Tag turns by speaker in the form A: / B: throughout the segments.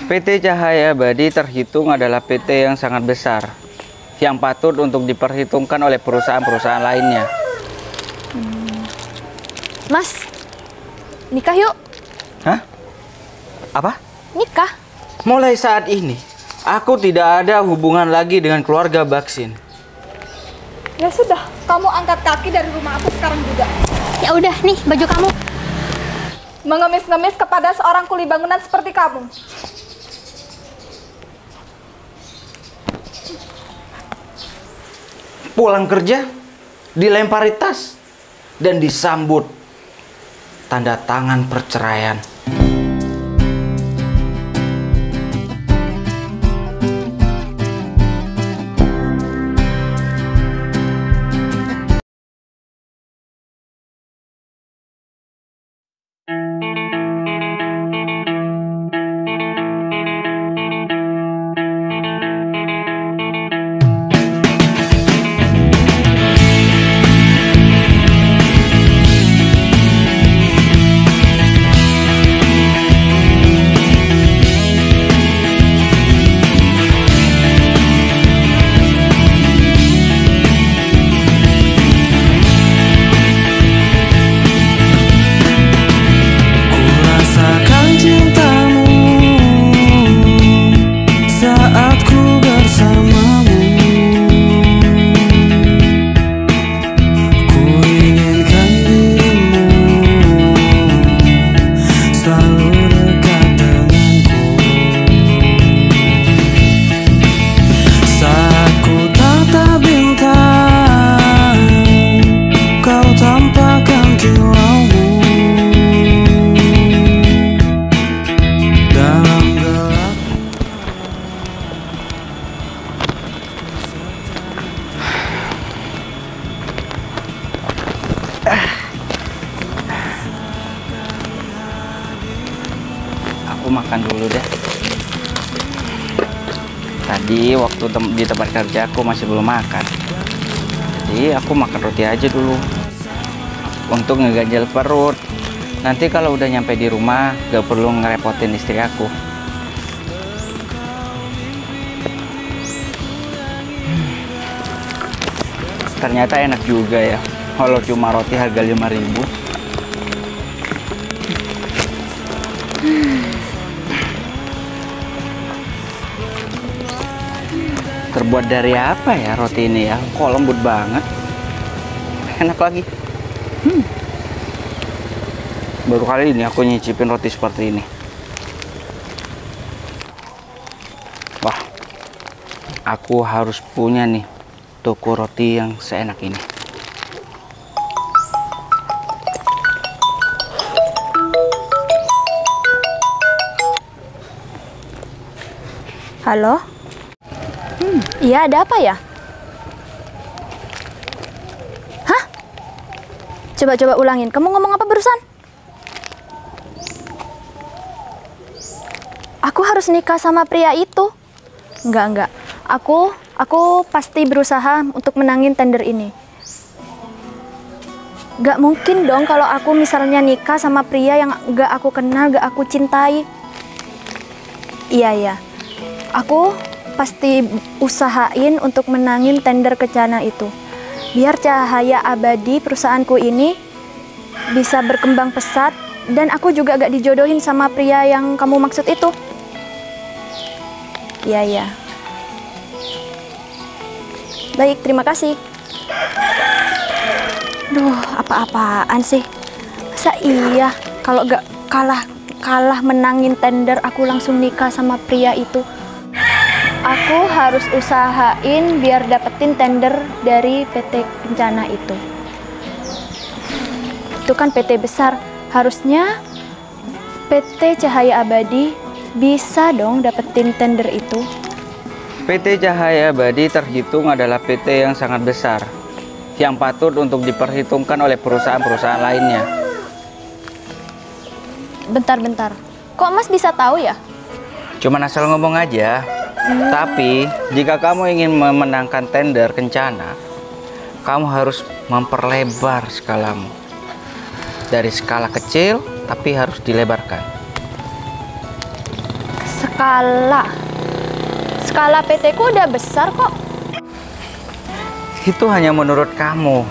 A: PT Cahaya Abadi terhitung adalah PT yang sangat besar, yang patut untuk diperhitungkan oleh perusahaan-perusahaan lainnya.
B: Mas, nikah yuk.
A: Hah? Apa?
B: Nikah.
A: Mulai saat ini, aku tidak ada hubungan lagi dengan keluarga Baksin.
C: Ya sudah, kamu angkat kaki dari rumah aku sekarang juga.
B: Ya udah, nih baju kamu.
C: Mengemis-ngemis kepada seorang kuli bangunan seperti kamu.
A: Pulang kerja, dilempari tas, dan disambut tanda tangan perceraian. Aku makan dulu deh. Tadi waktu di tempat kerja aku masih belum makan. Jadi aku makan roti aja dulu untuk ngeganjal perut. Nanti kalau udah nyampe di rumah gak perlu ngerepotin istri aku. Ternyata enak juga ya, kalau cuma roti harga 5.000. Terbuat dari apa ya roti ini ya? Kok lembut banget, enak lagi. Baru kali ini aku nyicipin roti seperti ini. Wah, aku harus punya nih toko roti yang seenak ini.
B: Halo? Iya, ada apa ya? Hah? Coba ulangin. Kamu ngomong apa barusan? Aku harus nikah sama pria itu. Enggak. Aku pasti berusaha untuk menangin tender ini. Gak mungkin dong kalau aku misalnya nikah sama pria yang gak aku kenal, gak aku cintai. Iya. Aku pasti usahain untuk menangin tender Kencana itu. Biar Cahaya Abadi perusahaanku ini bisa berkembang pesat dan aku juga gak dijodohin sama pria yang kamu maksud itu. Iya. Baik, terima kasih. Duh, apa-apaan sih? Masa iya kalau gak kalah menangin tender aku langsung nikah sama pria itu? Aku harus usahain biar dapetin tender dari PT Kencana itu. Itu kan PT besar, harusnya PT Cahaya Abadi bisa dong dapetin tender itu.
A: PT Cahaya Abadi terhitung adalah PT yang sangat besar, yang patut untuk diperhitungkan oleh perusahaan-perusahaan lainnya.
B: Bentar. Kok Mas bisa tahu ya?
A: Cuman asal ngomong aja. Tapi jika kamu ingin memenangkan tender Kencana, kamu harus memperlebar skalamu. Dari skala kecil tapi harus dilebarkan.
B: Skala PT ku udah besar kok.
A: Itu hanya menurut kamu.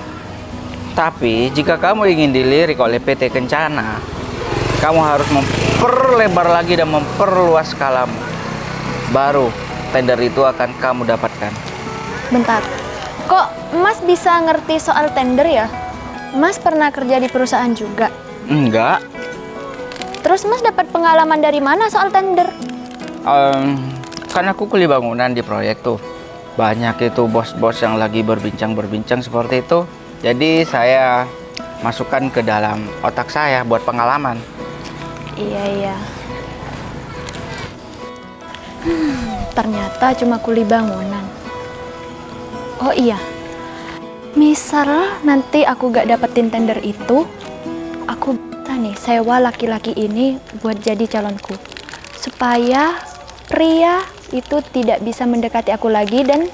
A: Tapi jika kamu ingin dilirik oleh PT Kencana, kamu harus memperlebar lagi dan memperluas skalamu. Baru tender itu akan kamu dapatkan.
B: Bentar, kok Mas bisa ngerti soal tender ya? Mas pernah kerja di perusahaan juga?
A: Enggak.
B: Terus Mas dapat pengalaman dari mana soal tender?
A: Kan aku kuli bangunan di proyek tuh. Banyak itu bos-bos yang lagi berbincang-berbincang seperti itu. Jadi saya masukkan ke dalam otak saya buat pengalaman.
B: Iya. Ternyata cuma kuli bangunan. Oh iya, misal nanti aku gak dapetin tender itu, aku bisa nih sewa laki-laki ini buat jadi calonku. Supaya pria itu tidak bisa mendekati aku lagi dan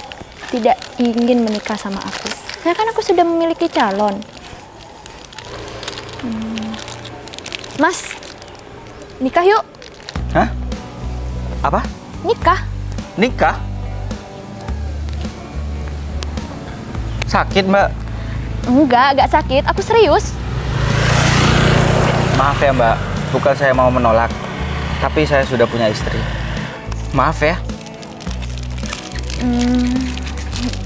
B: tidak ingin menikah sama aku. Karena kan aku sudah memiliki calon. Mas, nikah yuk.
A: Hah? Apa?
B: Nikah?
A: Nikah? Sakit, Mbak?
B: Enggak sakit. Aku serius.
A: Maaf ya, Mbak. Bukan saya mau menolak. Tapi saya sudah punya istri. Maaf ya.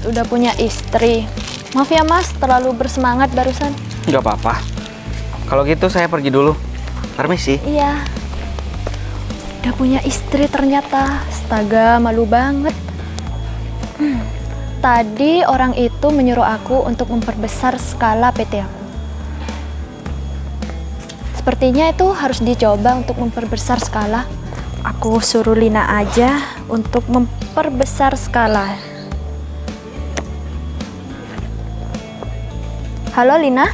B: Udah punya istri. Maaf ya Mas, terlalu bersemangat barusan.
A: Nggak apa-apa. Kalau gitu saya pergi dulu. Permisi.
B: Iya. Udah punya istri ternyata. Astaga, malu banget. Tadi orang itu menyuruh aku untuk memperbesar skala PT aku. Sepertinya itu harus dicoba untuk memperbesar skala. Aku suruh Lina aja untuk memperbesar skala. Halo Lina,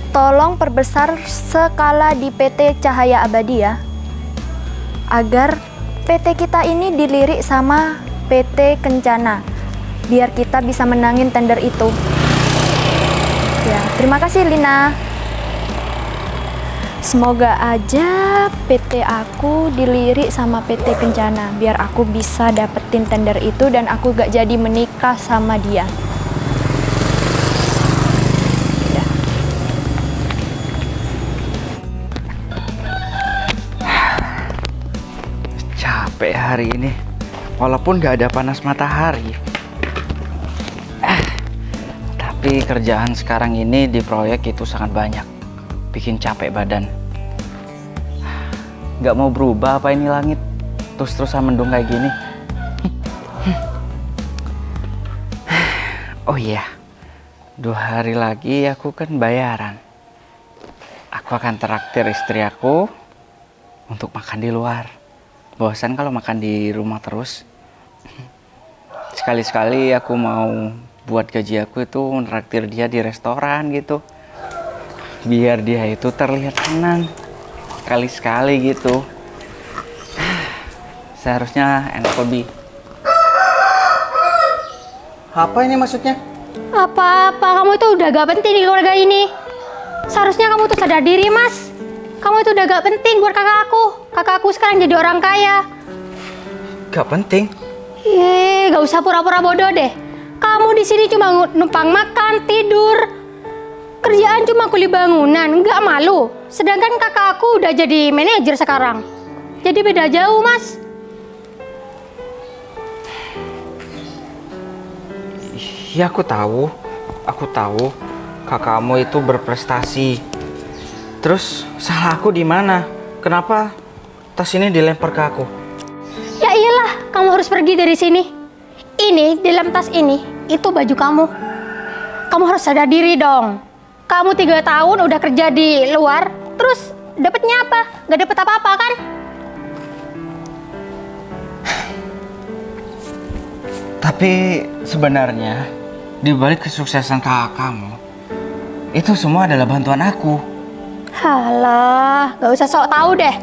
B: tolong perbesar skala di PT Cahaya Abadi ya, agar PT kita ini dilirik sama PT Kencana, biar kita bisa menangin tender itu. Ya, terima kasih Lina. Semoga aja PT aku dilirik sama PT Kencana, biar aku bisa dapetin tender itu dan aku gak jadi menikah sama dia.
A: Capek hari ini, walaupun gak ada panas matahari. Tapi kerjaan sekarang ini di proyek itu sangat banyak, bikin capek badan. Gak mau berubah apa ini langit, terus-terusan mendung kayak gini. Oh iya, 2 hari lagi aku kan bayaran. Aku akan traktir istri aku untuk makan di luar. Bosan kalau makan di rumah terus. Sekali-sekali aku mau buat gaji aku itu traktir dia di restoran gitu. Biar dia itu terlihat senang. Sekali-sekali gitu. Seharusnya enak lebih. Apa ini maksudnya?
D: Apa-apa, kamu itu udah gak penting di keluarga ini. Seharusnya kamu tuh sadar diri, Mas. Kamu itu udah gak penting buat kakakku. Kakakku sekarang jadi orang kaya.
A: Gak penting?
D: Gak usah pura-pura bodoh deh. Kamu di sini cuma numpang makan, tidur. Kerjaan cuma kuli bangunan, nggak malu. Sedangkan kakakku udah jadi manajer sekarang. Jadi beda jauh, Mas.
A: Ya aku tahu kakakmu itu berprestasi. Terus salah aku di mana? Kenapa tas ini dilempar ke aku?
D: Ya iyalah, kamu harus pergi dari sini. Ini dalam tas ini itu baju kamu. Kamu harus sadar diri dong. Kamu 3 tahun udah kerja di luar, terus dapetnya apa? Gak dapet apa-apa kan?
A: Tapi sebenarnya di balik kesuksesan kakak kamu, itu semua adalah bantuan aku.
D: Halah, gak usah sok tahu deh.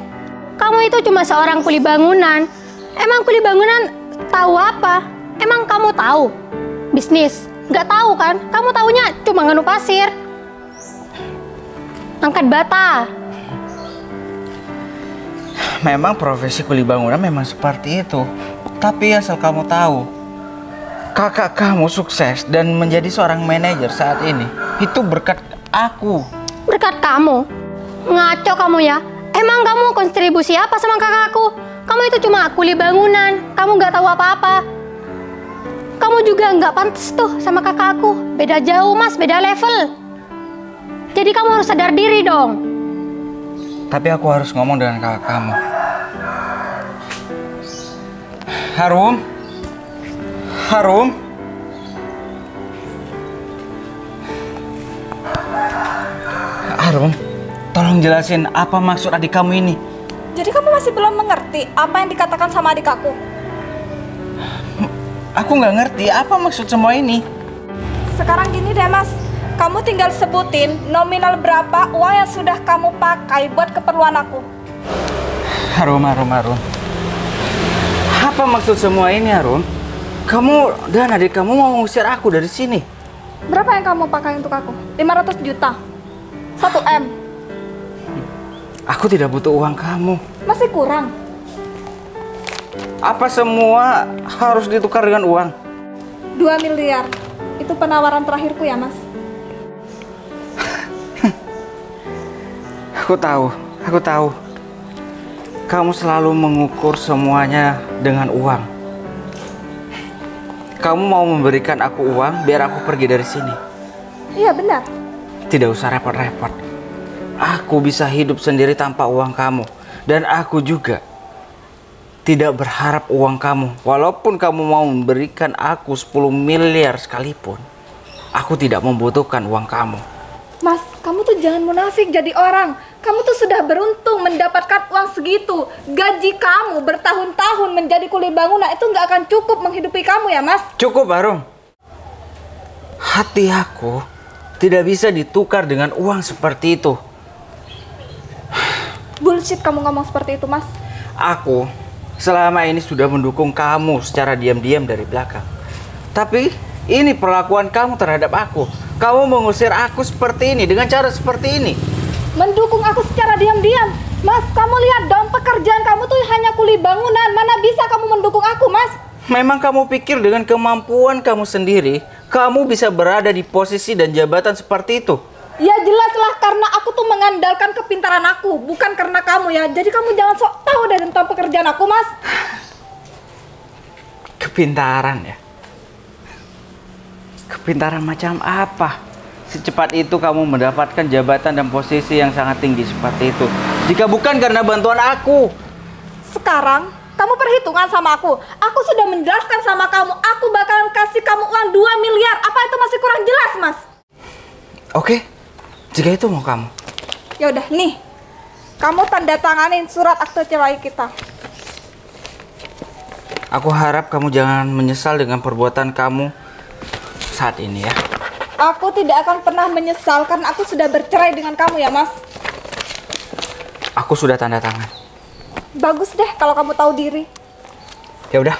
D: Kamu itu cuma seorang kuli bangunan. Emang kuli bangunan tahu apa? Emang kamu tahu bisnis? Gak tahu kan? Kamu taunya cuma nganu pasir, angkat bata.
A: Memang profesi kuli bangunan memang seperti itu. Tapi asal kamu tahu, kakak kamu sukses dan menjadi seorang manajer saat ini, itu berkat aku.
D: Berkat kamu? Ngaco kamu ya. Emang kamu kontribusi apa sama kakakku? Kamu itu cuma kuli bangunan. Kamu nggak tahu apa-apa. Kamu juga nggak pantas tuh sama kakakku. Beda jauh mas, beda level. Jadi kamu harus sadar diri dong.
A: Tapi aku harus ngomong dengan kakak kamu. Harum, Harum. Harum, tolong jelasin apa maksud adik kamu ini.
C: Jadi kamu masih belum mengerti apa yang dikatakan sama adik aku?
A: Aku nggak ngerti apa maksud semua ini.
C: Sekarang gini deh mas, kamu tinggal sebutin nominal berapa uang yang sudah kamu pakai buat keperluan aku.
A: Harum. Apa maksud semua ini, Harum? Kamu dan adik kamu mau ngusir aku dari sini.
C: Berapa yang kamu pakai untuk aku? 500 juta? 1 M?
A: Aku tidak butuh uang kamu.
C: Masih kurang?
A: Apa semua harus ditukar dengan uang?
C: 2 miliar. Itu penawaran terakhirku ya mas.
A: Aku tahu. Kamu selalu mengukur semuanya dengan uang. Kamu mau memberikan aku uang biar aku pergi dari sini.
C: Iya benar.
A: Tidak usah repot-repot. Aku bisa hidup sendiri tanpa uang kamu. Dan aku juga tidak berharap uang kamu. Walaupun kamu mau memberikan aku 10 miliar sekalipun, aku tidak membutuhkan uang kamu.
C: Mas, kamu tuh jangan munafik jadi orang. Kamu tuh sudah beruntung mendapatkan uang segitu. Gaji kamu bertahun-tahun menjadi kuli bangunan itu nggak akan cukup menghidupi kamu ya mas.
A: Cukup Harum. Hati aku tidak bisa ditukar dengan uang seperti itu.
C: Bullshit kamu ngomong seperti itu mas.
A: Aku selama ini sudah mendukung kamu secara diam-diam dari belakang. Tapi ini perlakuan kamu terhadap aku. Kamu mengusir aku seperti ini dengan cara seperti ini.
C: Mendukung aku secara diam-diam. Mas, kamu lihat dong pekerjaan kamu tuh hanya kuli bangunan. Mana bisa kamu mendukung aku mas?
A: Memang kamu pikir dengan kemampuan kamu sendiri, kamu bisa berada di posisi dan jabatan seperti itu?
C: Ya jelaslah karena aku tuh mengandalkan kepintaran aku, bukan karena kamu ya. Jadi kamu jangan sok tahu deh tentang pekerjaan aku mas.
A: Kepintaran ya? Kepintaran macam apa? Secepat itu kamu mendapatkan jabatan dan posisi yang sangat tinggi seperti itu. Jika bukan karena bantuan aku.
C: Sekarang kamu perhitungan sama aku. Aku sudah menjelaskan sama kamu. Aku bakalan kasih kamu uang 2 miliar. Apa itu masih kurang jelas mas?
A: Oke, jika itu mau kamu.
C: Ya udah nih, kamu tanda tanganin surat akte cerai kita.
A: Aku harap kamu jangan menyesal dengan perbuatan kamu saat ini ya.
C: Aku tidak akan pernah menyesal karena aku sudah bercerai dengan kamu ya mas.
A: Aku sudah tanda tangan.
C: Bagus deh kalau kamu tahu diri.
A: Ya udah.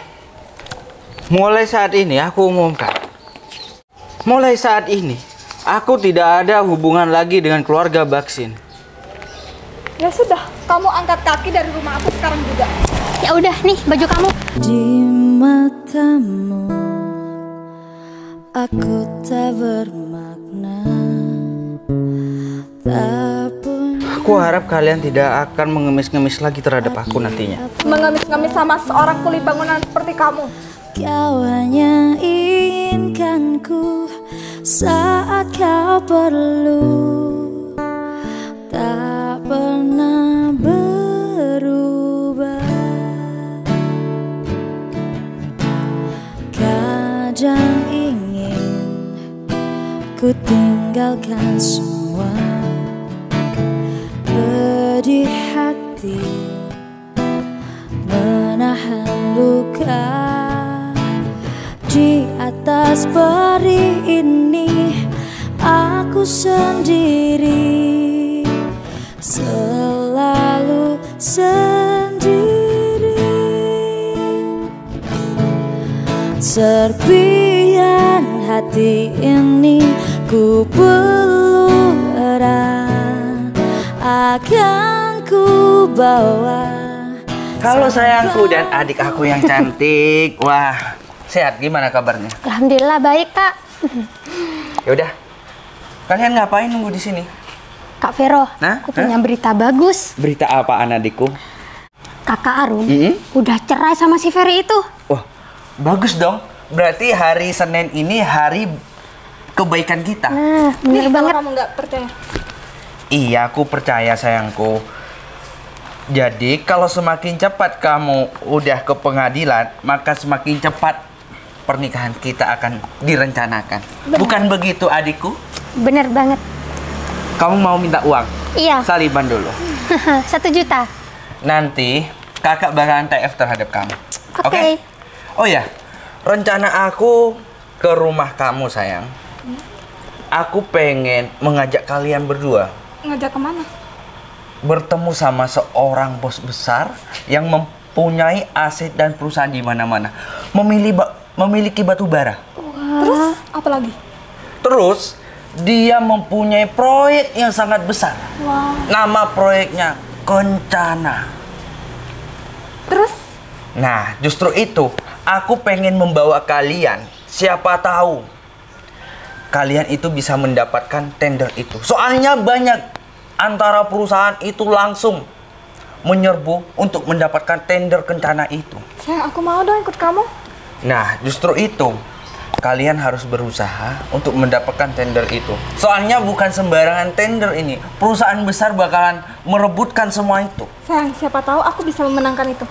A: Mulai saat ini aku umumkan. Mulai saat ini aku tidak ada hubungan lagi dengan keluarga Baksin.
C: Ya sudah, kamu angkat kaki dari rumah aku sekarang juga.
D: Ya udah nih baju kamu.
E: Di matamu aku tak bermakna, tak punya.
A: Aku harap kalian tidak akan mengemis-ngemis lagi terhadap aku nantinya.
C: Mengemis-ngemis sama seorang kuli bangunan seperti kamu.
E: Kau hanya inginkanku saat kau perlu, tak pernah berubah. Kadang ingin ku tinggalkan semua, pedih hati menahan luka. Di atas peri ini aku sendiri, selalu sendiri. Serpihan hati ini ku peluk erat, akan ku bawa
A: Halo sayangku dan adik aku yang cantik. Wah, sehat, gimana kabarnya?
D: Alhamdulillah baik, Kak.
A: Yaudah, kalian ngapain nunggu di sini?
D: Kak Vero, aku punya berita bagus.
A: Berita apaan adikku?
D: Kakak Arum udah cerai sama si Ferry itu.
A: Wah, bagus dong. Berarti hari Senin ini hari kebaikan kita.
D: Nah, bener banget.
C: Kamu nggak percaya?
A: Iya, aku percaya sayangku. Jadi kalau semakin cepat kamu udah ke pengadilan, maka semakin cepat pernikahan kita akan direncanakan.
D: Bener.
A: Bukan begitu adikku?
D: Bener banget.
A: Kamu mau minta uang?
D: Iya.
A: Saliban dulu.
D: 1 juta.
A: Nanti kakak bakalan TF terhadap kamu.
D: Oke.
A: Oh ya, rencana aku ke rumah kamu sayang. Aku pengen mengajak kalian berdua
C: Ngajak kemana?
A: bertemu sama seorang bos besar yang mempunyai aset dan perusahaan di mana-mana. Memiliki batu bara.
C: Terus apa lagi?
A: Terus dia mempunyai proyek yang sangat besar.
C: Wow.
A: Nama proyeknya Kencana.
C: Terus?
A: Nah, justru itu aku pengen membawa kalian. Siapa tahu kalian itu bisa mendapatkan tender itu. Soalnya banyak antara perusahaan itu langsung menyerbu untuk mendapatkan tender Kencana itu.
C: Sayang, aku mau dong ikut kamu.
A: Nah, justru itu kalian harus berusaha untuk mendapatkan tender itu. Soalnya bukan sembarangan tender ini. Perusahaan besar bakalan merebutkan semua itu.
C: Sayang, siapa tahu aku bisa memenangkan itu.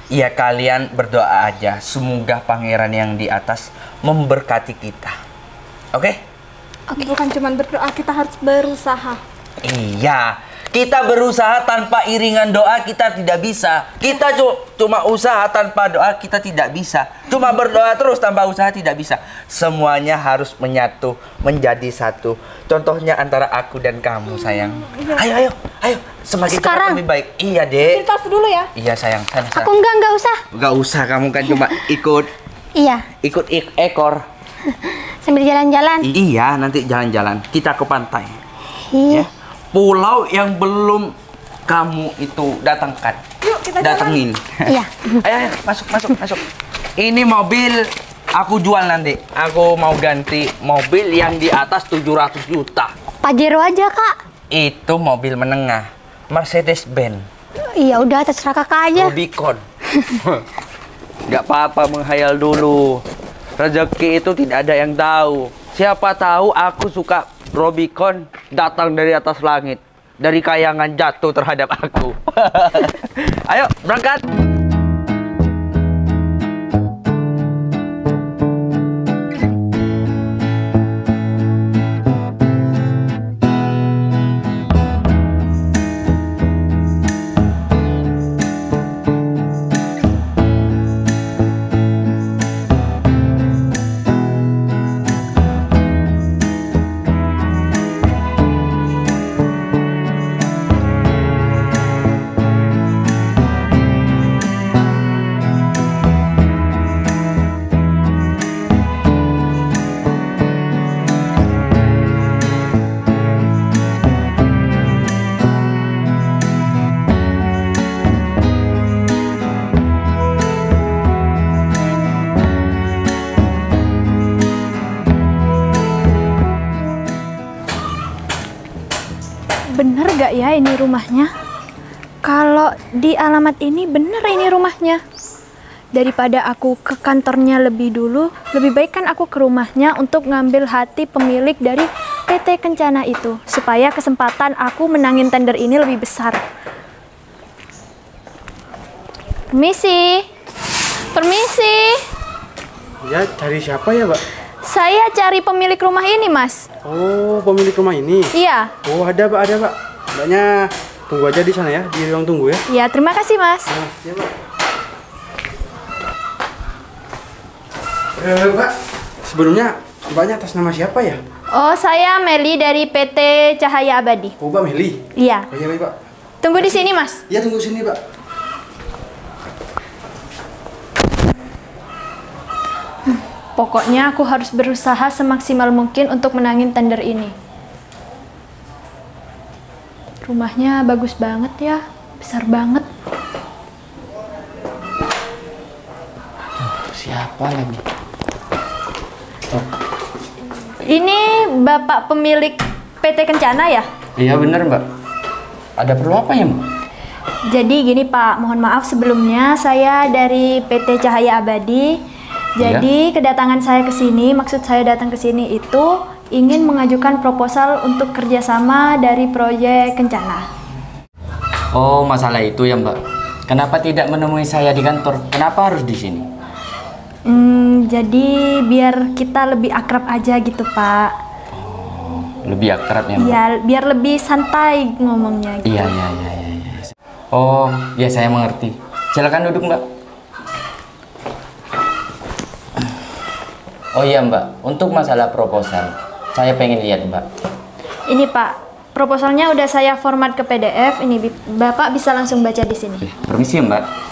A: Ya, kalian berdoa aja. Semoga pangeran yang di atas memberkati kita. Oke?
C: Bukan cuma berdoa, kita harus berusaha.
A: Iya. Kita berusaha tanpa iringan doa kita tidak bisa. Kita cuma usaha tanpa doa kita tidak bisa. Cuma berdoa terus tanpa usaha tidak bisa. Semuanya harus menyatu menjadi satu. Contohnya antara aku dan kamu sayang. Ayo. Semakin cepat lebih baik. Iya dek.
C: Kita dulu ya.
A: Iya sayang. Sana.
D: Aku enggak usah.
A: Gak usah, kamu kan cuma ikut.
D: Iya.
A: Ikut ekor.
D: Sambil jalan-jalan.
A: Iya, nanti jalan-jalan. Kita ke pantai.
D: Iya.
A: Ya. Pulau yang belum kamu itu datangkan.
C: Yuk, kita
A: datengin.
D: Iya.
A: Ayo, masuk. Ini mobil aku jual nanti. Aku mau ganti mobil yang di atas 700 juta.
D: Pajero aja, Kak.
A: Itu mobil menengah. Mercedes-Benz.
D: Iya, udah terserah Kakak aja.
A: Rubicon. Gak apa-apa menghayal dulu. Rezeki itu tidak ada yang tahu. Siapa tahu aku suka Rubicon datang dari atas langit, dari kayangan jatuh terhadap aku. Ayo berangkat.
B: Bener gak ya ini rumahnya? Kalau di alamat ini bener ini rumahnya. Daripada aku ke kantornya lebih dulu, lebih baik kan aku ke rumahnya untuk ngambil hati pemilik dari PT Kencana itu, supaya kesempatan aku menangin tender ini lebih besar. Permisi.
F: Ya, cari siapa ya, Mbak?
B: Saya cari pemilik rumah ini, Mas.
F: Oh, pemilik rumah ini?
B: Iya.
F: Oh, ada, Pak. Mbaknya tunggu aja di sana ya, di ruang tunggu ya.
B: Ya, terima kasih, Mas.
F: Ya, Pak. Pak, sebelumnya Mbaknya atas nama siapa ya?
B: Oh, saya Meli dari PT Cahaya Abadi.
F: Oh, Mbak Meli.
B: Iya.
F: Oh, iya, baik, Pak.
B: Tunggu di sini, Mas.
F: Iya, tunggu sini, Pak.
B: Pokoknya aku harus berusaha semaksimal mungkin untuk menangin tender ini. Rumahnya bagus banget ya, besar banget.
A: Siapa lagi?
B: Ini Bapak pemilik PT Kencana ya?
A: Iya bener Mbak. Ada perlu apa ya Mbak?
B: Jadi gini Pak, mohon maaf sebelumnya saya dari PT Cahaya Abadi. Jadi kedatangan saya ke sini, maksud saya datang ke sini itu ingin mengajukan proposal untuk kerjasama dari proyek Kencana.
A: Oh masalah itu ya Mbak. Kenapa tidak menemui saya di kantor? Kenapa harus di sini?
B: Jadi biar kita lebih akrab aja gitu Pak.
A: Lebih akrab ya Mbak?
B: Iya, biar lebih santai ngomongnya gitu.
A: Iya. Oh, ya saya mengerti. Silakan duduk Mbak. Oh iya Mbak, untuk masalah proposal, saya pengen lihat Mbak.
B: Ini Pak, proposalnya udah saya format ke PDF. Ini Bapak bisa langsung baca di sini.
A: Permisi Mbak.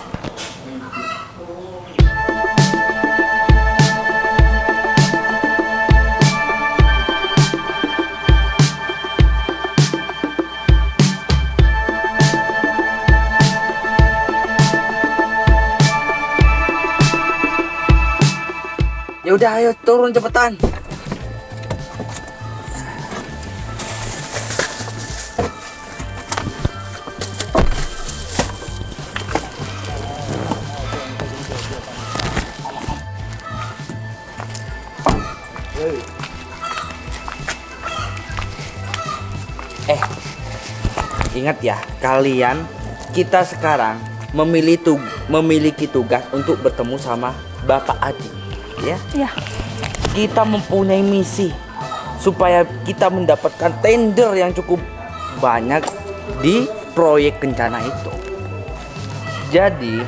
G: Ya udah, ayo turun cepetan. Ingat ya, kalian, kita sekarang memiliki tugas untuk bertemu sama Bapak Adi. Ya?
B: Iya.
G: Kita mempunyai misi supaya kita mendapatkan tender yang cukup banyak di proyek Kencana itu. Jadi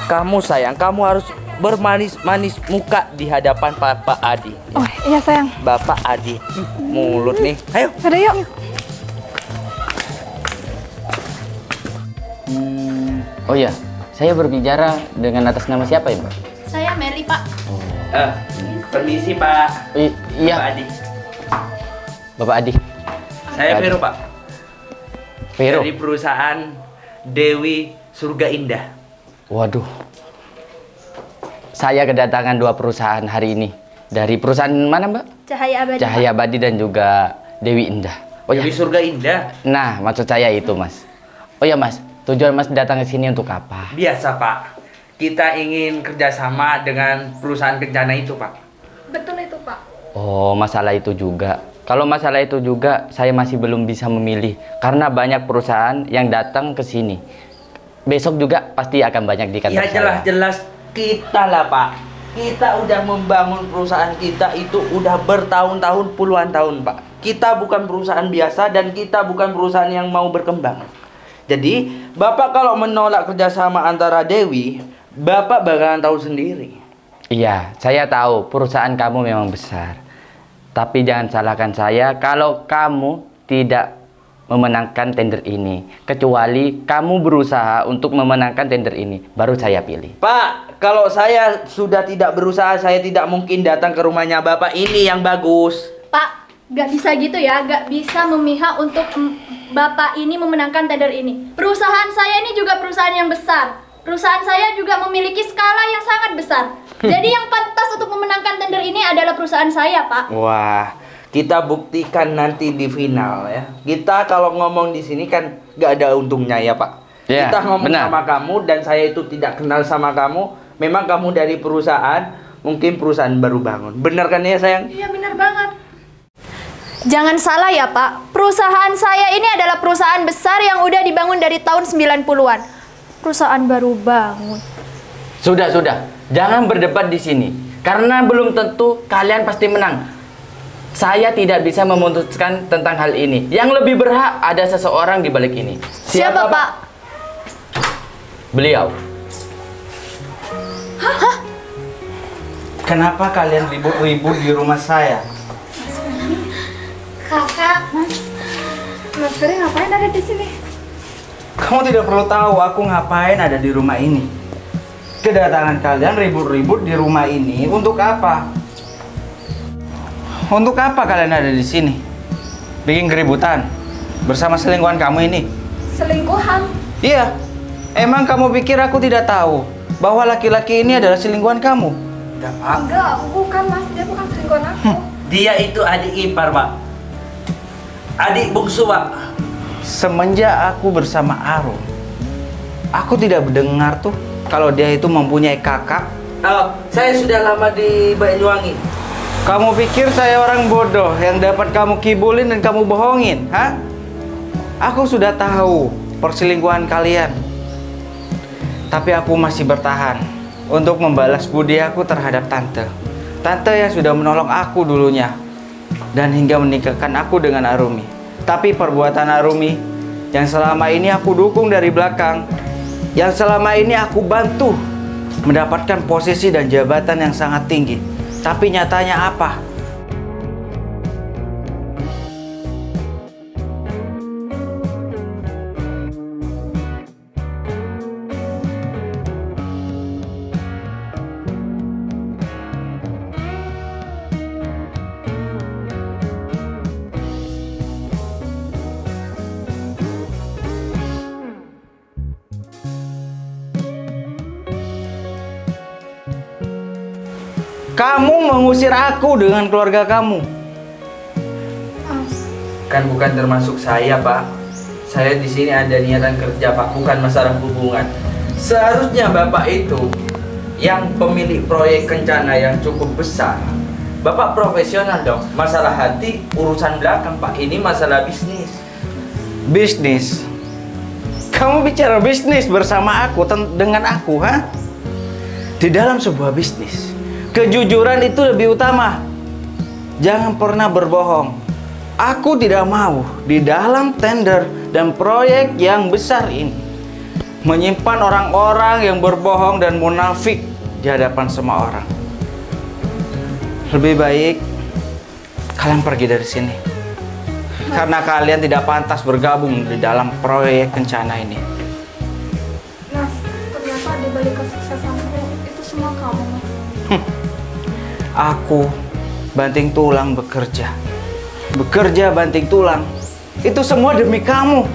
G: kamu sayang, kamu harus bermanis-manis muka di hadapan Bapak Adi.
C: Oh iya sayang.
G: Bapak Adi, mulut nih. Ayo.
C: Ada yuk.
A: Oh iya, saya berbicara dengan atas nama siapa ya Mbak?
D: Saya Meli, Pak.
G: Permisi Pak.
A: Iya.
G: Bapak Adi.
A: Bapak Adi.
G: Saya Vero Pak.
A: Vero.
G: Dari perusahaan Dewi Surga Indah.
A: Waduh. Saya kedatangan 2 perusahaan hari ini. Dari perusahaan mana Mbak?
B: Cahaya Abadi.
A: Cahaya Abadi dan juga Dewi Indah. Oh
G: Dewi
A: ya.
G: Surga Indah.
A: Nah, maksud saya itu Mas. Oh ya Mas, tujuan Mas datang ke sini untuk apa?
G: Biasa Pak. Kita ingin kerjasama dengan perusahaan Kencana itu Pak.
C: Betul itu Pak.
A: Oh, masalah itu juga. Kalau masalah itu juga, saya masih belum bisa memilih. Karena banyak perusahaan yang datang ke sini. Besok juga pasti akan banyak di kantor
G: Ya
A: saya.
G: jelas-jelas kita lah Pak. Kita udah membangun perusahaan kita itu udah bertahun-tahun, puluhan tahun Pak. Kita bukan perusahaan biasa dan kita bukan perusahaan yang mau berkembang. Jadi, Bapak kalau menolak kerjasama antara Dewi, Bapak bakalan tahu sendiri.
A: Iya, saya tahu perusahaan kamu memang besar. Tapi jangan salahkan saya kalau kamu tidak memenangkan tender ini. Kecuali kamu berusaha untuk memenangkan tender ini, baru saya pilih.
G: Pak, kalau saya sudah tidak berusaha, saya tidak mungkin datang ke rumahnya Bapak ini yang bagus.
B: Pak, nggak bisa gitu ya, nggak bisa memihak untuk Bapak ini memenangkan tender ini. Perusahaan saya ini juga perusahaan yang besar. Perusahaan saya juga memiliki skala yang sangat besar. Jadi yang pantas untuk memenangkan tender ini adalah perusahaan saya, Pak.
G: Wah, kita buktikan nanti di final ya. Kita kalau ngomong di sini kan nggak ada untungnya ya Pak.
A: Ya,
G: kita ngomong
A: benar.
G: sama kamu dan saya itu tidak kenal sama kamu. Memang kamu dari perusahaan, mungkin perusahaan baru bangun. Benar kan ya sayang?
C: Iya benar banget.
B: Jangan salah ya, Pak. Perusahaan saya ini adalah perusahaan besar yang udah dibangun dari tahun 90-an. Perusahaan baru bangun.
A: Sudah. Jangan berdebat di sini. Karena belum tentu kalian pasti menang. Saya tidak bisa memutuskan tentang hal ini. Yang lebih berhak ada seseorang di balik ini.
B: Siapa, Pak?
A: Beliau.
F: Kenapa kalian ribut-ribut di rumah saya?
C: Kakak, Mas Ferry ngapain ada di sini?
F: Kamu tidak perlu tahu aku ngapain ada di rumah ini. Kedatangan kalian ribut-ribut di rumah ini untuk apa?
A: Untuk apa kalian ada di sini? Bikin keributan bersama selingkuhan kamu ini?
C: Selingkuhan.
A: Iya. Emang kamu pikir aku tidak tahu
F: bahwa laki-laki ini adalah selingkuhan kamu?
G: Enggak, Pak.
C: Enggak, bukan Mas, dia bukan selingkuhan aku.
G: Dia itu adik ipar, Pak. Adik bungsu, Pak.
F: Semenjak aku bersama Arum, aku tidak mendengar tuh kalau dia itu mempunyai kakak.
G: Oh, saya sudah lama di Banyuwangi.
F: Kamu pikir saya orang bodoh yang dapat kamu kibulin dan kamu bohongin, ha? Aku sudah tahu perselingkuhan kalian. Tapi aku masih bertahan untuk membalas budi aku terhadap tante. Tante yang sudah menolong aku dulunya dan hingga menikahkan aku dengan Arumi. Tapi perbuatan Arumi yang selama ini aku dukung dari belakang, yang selama ini aku bantu mendapatkan posisi dan jabatan yang sangat tinggi. Tapi nyatanya apa? Kamu mengusir aku dengan keluarga kamu.
G: Kan bukan termasuk saya, Pak. Saya di sini ada niatan kerja, Pak, bukan masalah hubungan. Seharusnya Bapak itu yang pemilik proyek kencana yang cukup besar. Bapak profesional dong. Masalah hati urusan belakang, Pak. Ini masalah bisnis.
F: Bisnis? Kamu bicara bisnis bersama aku, dengan aku, ha? Di dalam sebuah bisnis, kejujuran itu lebih utama. Jangan pernah berbohong. Aku tidak mau di dalam tender dan proyek yang besar ini menyimpan orang-orang yang berbohong dan munafik di hadapan semua orang. Lebih baik kalian pergi dari sini. Karena kalian tidak pantas bergabung di dalam proyek kencana ini.
C: Mas, ternyata di balik kesuksesanku itu semua kamu, Mas.
F: Aku banting tulang bekerja banting tulang. Itu semua demi kamu.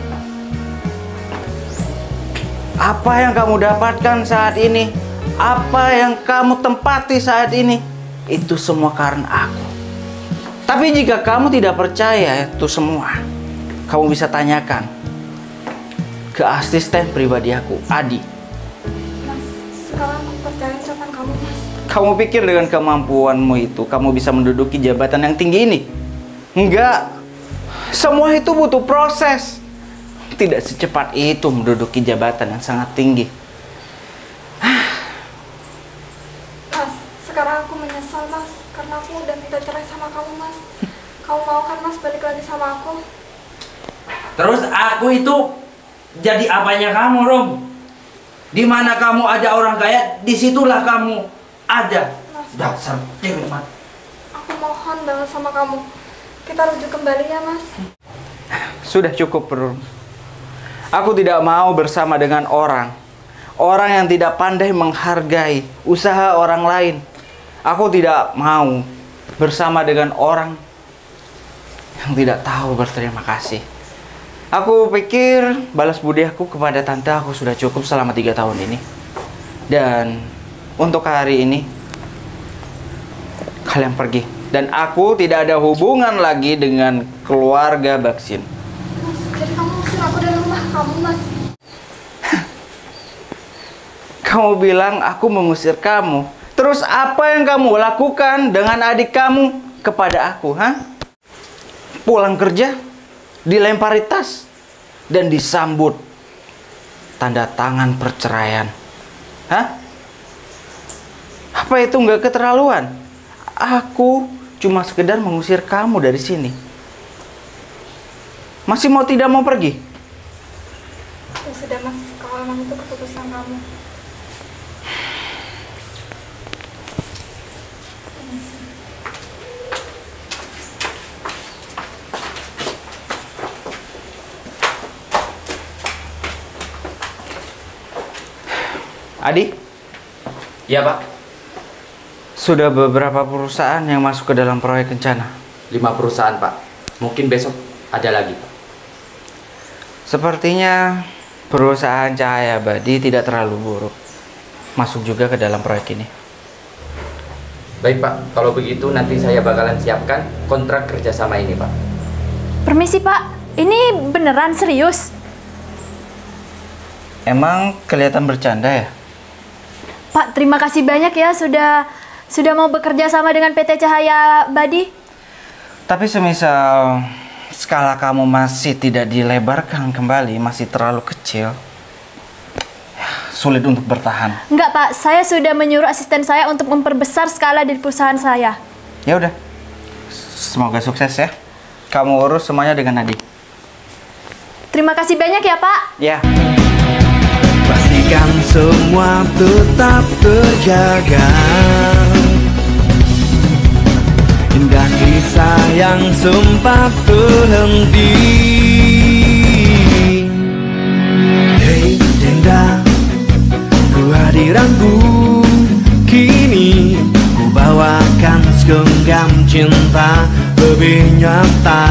F: Apa yang kamu dapatkan saat ini, apa yang kamu tempati saat ini, itu semua karena aku. Tapi jika kamu tidak percaya itu semua, kamu bisa tanyakan ke asisten pribadi aku, Adi.
C: Mas, sekarang aku percaya ucapan kamu, Mas.
F: Kamu pikir dengan kemampuanmu itu kamu bisa menduduki jabatan yang tinggi ini? Enggak. Semua itu butuh proses. Tidak secepat itu menduduki jabatan yang sangat tinggi.
C: Mas, sekarang aku menyesal, Mas, karena aku udah minta cerai sama kamu, Mas. Kamu mau kan, Mas, balik lagi sama aku?
G: Terus aku itu jadi apanya kamu, Rom? Di mana kamu ada orang kaya, disitulah kamu ada.
C: Mas,
G: Dasar cewek, Mat.
C: aku mohon banget sama kamu. Kita rujuk kembali ya, Mas.
F: Sudah cukup, Rum. Aku tidak mau bersama dengan orang yang tidak pandai menghargai usaha orang lain. Aku tidak mau bersama dengan orang yang tidak tahu berterima kasih. Aku pikir balas budi aku kepada tante aku sudah cukup selama 3 tahun ini. Dan untuk hari ini kalian pergi. Dan aku tidak ada hubungan lagi dengan keluarga Baksin.
C: Mas, jadi kamu usir aku dari rumah kamu, Mas.
F: Kamu bilang aku mengusir kamu. Terus apa yang kamu lakukan dengan adik kamu kepada aku, ha? Pulang kerja, dilempari tas, dan disambut tanda tangan perceraian. Hah? Apa itu nggak keterlaluan? Aku cuma sekedar mengusir kamu dari sini. Masih mau tidak mau pergi?
C: Ya sudah, Mas, kalau memang itu keputusan kamu.
F: Adi?
G: Iya, Pak.
F: Sudah beberapa perusahaan yang masuk ke dalam proyek kencana.
G: 5 perusahaan, Pak. Mungkin besok ada lagi, Pak.
F: Sepertinya perusahaan Cahaya Abadi tidak terlalu buruk. masuk juga ke dalam proyek ini.
G: Baik Pak, kalau begitu nanti saya bakalan siapkan kontrak kerjasama ini Pak.
B: Permisi Pak, ini beneran serius?
F: Emang kelihatan bercanda ya?
B: Pak, terima kasih banyak ya sudah mau bekerja sama dengan PT Cahaya Badi.
F: Tapi semisal skala kamu masih tidak dilebarkan kembali, masih terlalu kecil, ya, sulit untuk bertahan.
B: Enggak Pak, saya sudah menyuruh asisten saya untuk memperbesar skala di perusahaan saya.
F: Ya udah, semoga sukses ya. Kamu urus semuanya dengan Nadi.
B: Terima kasih banyak ya Pak.
F: Ya.
H: Pastikan semua tetap terjaga. Indah kisah yang sempat terhenti. Hei Dinda, kehadiranku kini ku bawakan segenggam cinta lebih nyata.